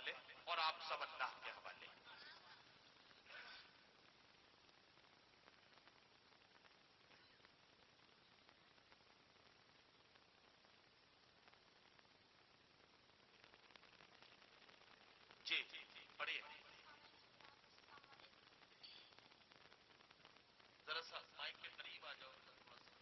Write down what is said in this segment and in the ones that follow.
حوالے اور آپ سب اللہ کے حوالے. جی جی جی پڑھیے ذرا سا مائک کے قریب آ جاؤ تھوڑا سا.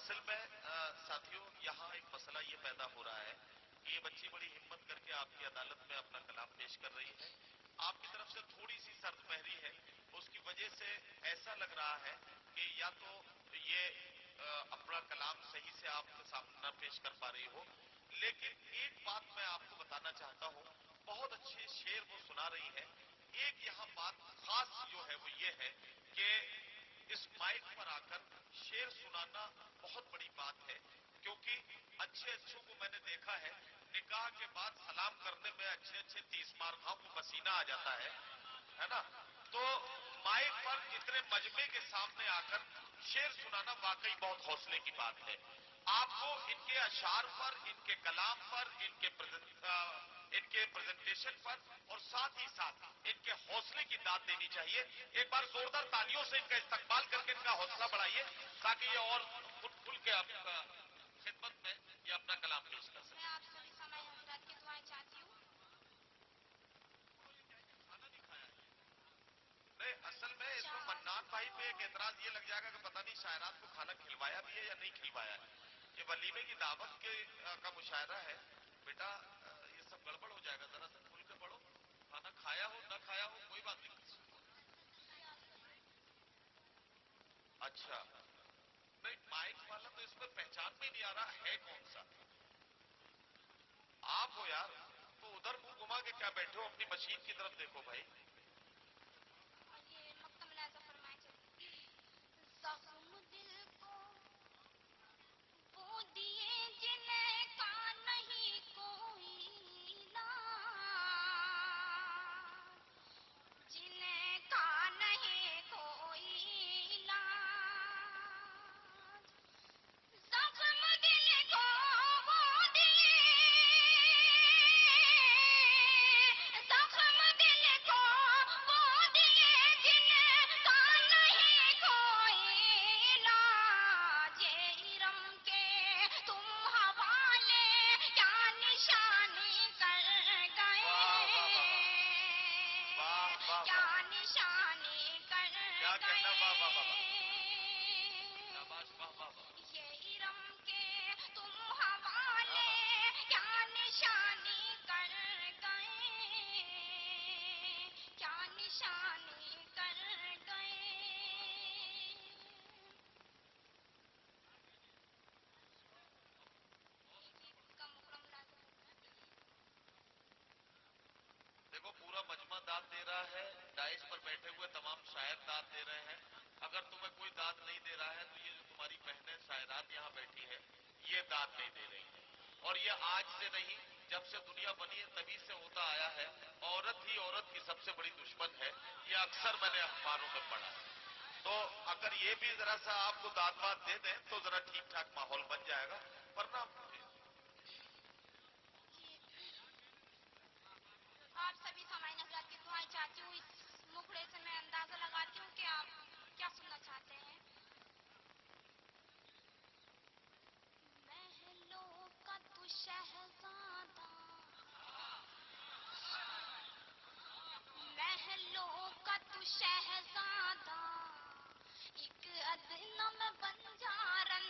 اصل میں ساتھیوں یہاں ایک مسئلہ یہ پیدا ہو رہا ہے کہ یہ بچی بڑی ہمت کر کے آپ کی عدالت میں اپنا کلام پیش کر رہی ہے. آپ کی طرف سے تھوڑی سی سرد پہری ہے، اس کی وجہ سے ایسا لگ رہا ہے کہ یا تو یہ اپنا کلام صحیح سے آپ کے سامنے نہ پیش کر پا رہی ہو. لیکن ایک بات میں آپ کو بتانا چاہتا ہوں، بہت اچھے شعر وہ سنا رہی ہے. ایک یہاں بات خاص جو ہے وہ یہ ہے کہ اس مائک پر آ کر شعر سنانا بہت بڑی بات ہے، کیونکہ اچھے اچھوں کو میں نے دیکھا ہے نکاح کے بعد سلام کرنے میں اچھے اچھے 30 مارخاں کو پسینہ آ جاتا ہے نا. تو مائک پر اتنے مجمع کے سامنے آ کر شعر سنانا واقعی بہت حوصلے کی بات ہے. آپ کو ان کے اشعار پر، ان کے کلام پر، ان کے پریزنٹیشن پر اور ساتھ ہی ساتھ ان کے حوصلے کی داد دینی چاہیے. ایک بار زوردار تالیوں سے ان کا استقبال کر کے ان کا حوصلہ بڑھائیے تاکہ یہ اور کھل کے آپ کا خدمت میں یہ اپنا کلام پیش کر سکیں. میں آپ سبھی سامعین حضرات کی دعائیں چاہتی ہوں. کھانا نہیں کھایا ہے نہیں، اصل میں اس میں منان بھائی پہ ایک اعتراض یہ لگ جائے گا کہ پتہ نہیں شاعرات کو کھانا کھلوایا بھی ہے یا نہیں کھلوایا ہے. یہ ولیمے کی دعوت کا مشاعرہ ہے بیٹا، یہ سب گڑبڑ ہو جائے گا. ذرا سا کھل کے پڑھو. کھانا کھایا ہو نہ کھایا ہو کوئی بات نہیں. اچھا نہیں، مائک والا تو اس میں پہچان میں نہیں آ رہا ہے کون سا. آپ ہو یار، تو ادھر منہ گھما کے کیا بیٹھے ہو؟ اپنی مشین کی طرف دیکھو بھائی. یہ مقتم ملاحظہ فرمائے چلے. زخم دل کو وہ دیے جن کا نہیں کوئی علاج، جن کا نہیں کوئی علاج. زخم دل کو وہ دیے، زخم دل کو وہ دیے جن کا نہیں کوئی علاج. ارم کے تم حوالے کیا نشانی کر گئے، کیا نشانی کر گئے. یہ ارم کے تم حوالے کیا نشانی کر گئے، کیا نشانی کر گئے. کا مکرم لازم. دیکھو پورا مجمع داد دے رہا ہے، ڈائس پر بیٹھے ہوئے تمام شاعر داد دے رہے ہیں. اگر تمہیں کوئی داد نہیں دے رہا ہے تو یہ جو تمہاری بہنیں شاعرات یہاں بیٹھی ہیں یہ داد نہیں دے رہی ہیں. اور یہ آج سے نہیں، جب سے دنیا بنی ہے تبھی سے ہوتا آیا ہے. عورت ہی عورت کی سب سے بڑی دشمن ہے، یہ اکثر میں نے اخباروں میں پڑھا ہے. تو اگر یہ بھی ذرا سا آپ کو داد واد دے دیں تو ذرا ٹھیک ٹھاک ماحول بن جائے گا. ورنہ آپ سبھی سامعین حضرات کی دعائیں چاہتی ہوں. اس مکھڑے سے میں اندازہ لگاتی ہوں کہ آپ کیا سننا چاہتے ہیں. محلوں کا تو شہزادہ، محلوں کا تو شہزادہ، ایک ادنا میں بنجارن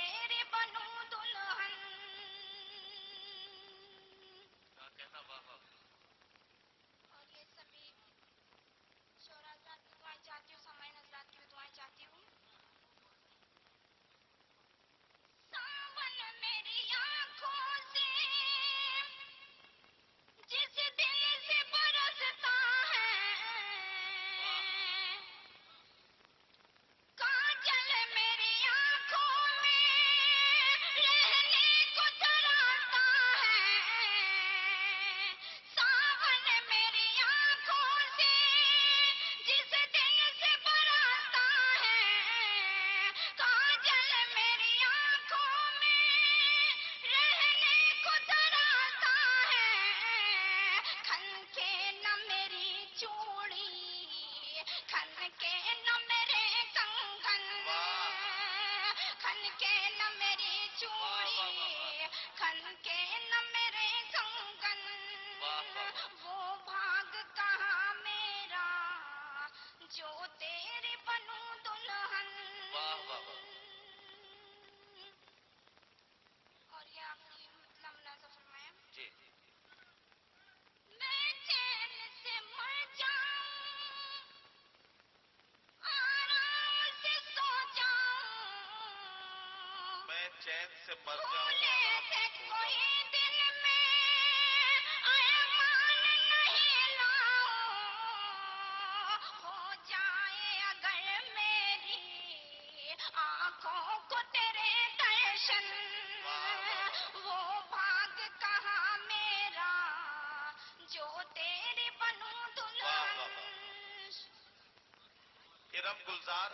تیری بنوں دلہن. کہنا واہ واہ. اور یہ سبھی شعراء حضرات کی دعائیں چاہتی ہوں, سامعین حضرات کی بھی دعائیں چاہتی ہوں. ساون میری آنکھوں سے جس دل سے برستا ہے, کاجل میری آنکھوں میں رہنے کو تراتا ہے. ساون میری آنکھوں سے جس دل سے برستا ہے, کاجل میری آنکھوں میں رہنے کو تراتا ہے. کھن کے نہ میری چوڑی, کھن کے نہ میرے کنگن, کھن کے نہ میری چوڑی, کھن کے نہ میرے کنگن. وہ بھاگ کہاں میرا جو تیری بنوں دلہن. اور یہ آخری مطلب ملازم فرمایا. جی میں چین سے مر جاؤں, آرام سے سو جاؤں, میں چین سے مر بھولے جاؤں, سے کوئی دل میں ارمان نہیں لاؤں. ہو جائے اگر میری آنکھوں کو تیرے درشن, وہ بھاگ کہاں میرا جو تیری بنوں دلہن. ارم گلزار